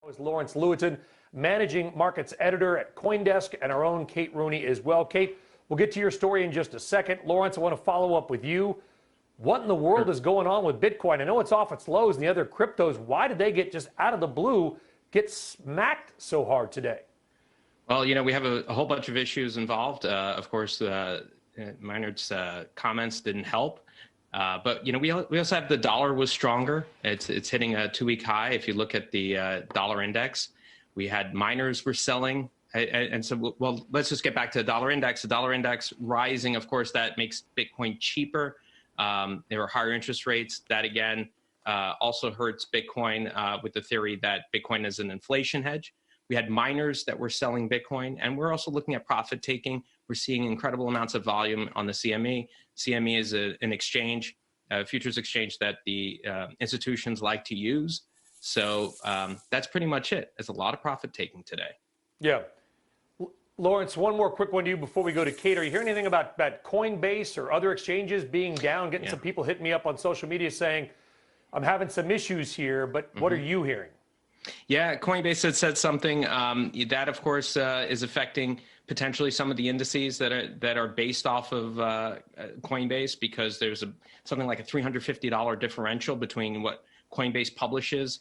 Is Lawrence Lewitton, managing markets editor at CoinDesk, and our own Kate Rooney as well. Kate, we'll get to your story in just a second. Lawrence, I want to follow up with you. What in the world is going on with Bitcoin? I know it's off its lows and the other cryptos. Why did they get just out of the blue, get smacked so hard today? Well, you know, we have a whole bunch of issues involved. Of course, Maynard's comments didn't help. But, you know, we also have the dollar was stronger. It's hitting a 2-week high. If you look at the dollar index, we had miners were selling. And so, well, let's just get back to the dollar index. The dollar index rising, of course, that makes Bitcoin cheaper. There were higher interest rates. That, again, also hurts Bitcoin with the theory that Bitcoin is an inflation hedge. We had miners that were selling Bitcoin, and we're also looking at profit taking. We're seeing incredible amounts of volume on the CME. CME is an exchange, a futures exchange that the institutions like to use. So that's pretty much it. There's a lot of profit taking today. Yeah. Lawrence, one more quick one to you before we go to Kate. Are you hearing anything about Coinbase or other exchanges being down? Getting some people hitting me up on social media saying, I'm having some issues here, but what are you hearing? Yeah, Coinbase had said something that, of course, is affecting potentially some of the indices that are based off of Coinbase, because there's something like a $350 differential between what Coinbase publishes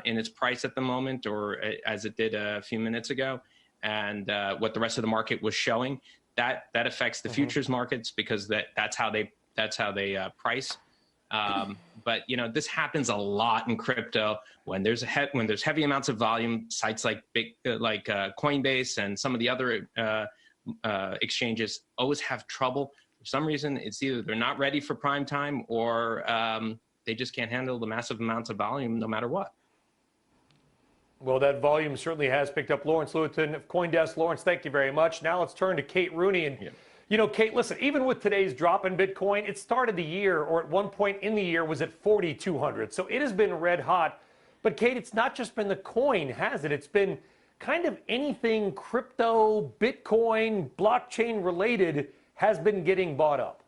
in its price at the moment, or as it did a few minutes ago, and what the rest of the market was showing. That affects the futures markets, because that's how they price. But you know, this happens a lot in crypto when there's heavy amounts of volume. Sites like Coinbase and some of the other exchanges always have trouble. For some reason, it's either they're not ready for prime time, or they just can't handle the massive amounts of volume no matter what. Well, that volume certainly has picked up. Lawrence Lewitton of CoinDesk. Lawrence, thank you very much. Now let's turn to Kate Rooney. And you know, Kate, listen, even with today's drop in Bitcoin, it started the year, or at one point in the year, was at 4,200. So it has been red hot. But Kate, it's not just been the coin, has it? It's been kind of anything crypto, Bitcoin, blockchain related has been getting bought up.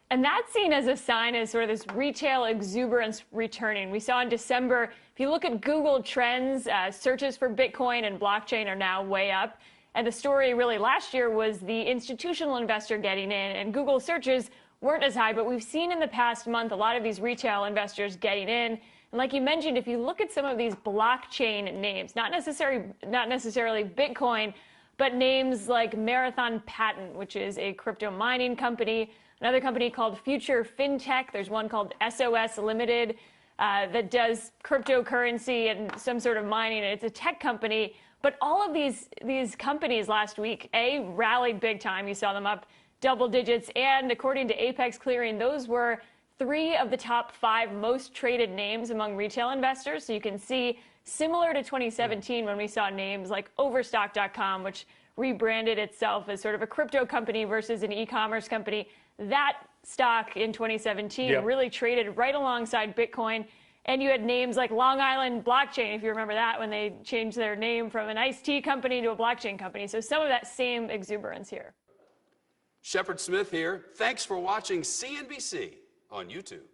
And that's seen as a sign of sort of this retail exuberance returning. We saw in December, if you look at Google Trends, searches for Bitcoin and blockchain are now way up. And the story really last year was the institutional investor getting in, and Google searches weren't as high. But we've seen in the past month a lot of these retail investors getting in. And like you mentioned, if you look at some of these blockchain names, not necessarily Bitcoin, but names like Marathon Patent, which is a crypto mining company, another company called Future FinTech. There's one called SOS Limited that does cryptocurrency and some sort of mining. It's a tech company. But all of these companies last week, rallied big time. You saw them up double digits. And according to Apex Clearing, those were 3 of the top 5 most traded names among retail investors. So you can see, similar to 2017 when we saw names like Overstock.com, which rebranded itself as sort of a crypto company versus an e-commerce company. That stock in 2017 really traded right alongside Bitcoin. And you had names like Long Island Blockchain, if you remember that, when they changed their name from an iced tea company to a blockchain company. So some of that same exuberance here. Shepard Smith here. Thanks for watching CNBC on YouTube.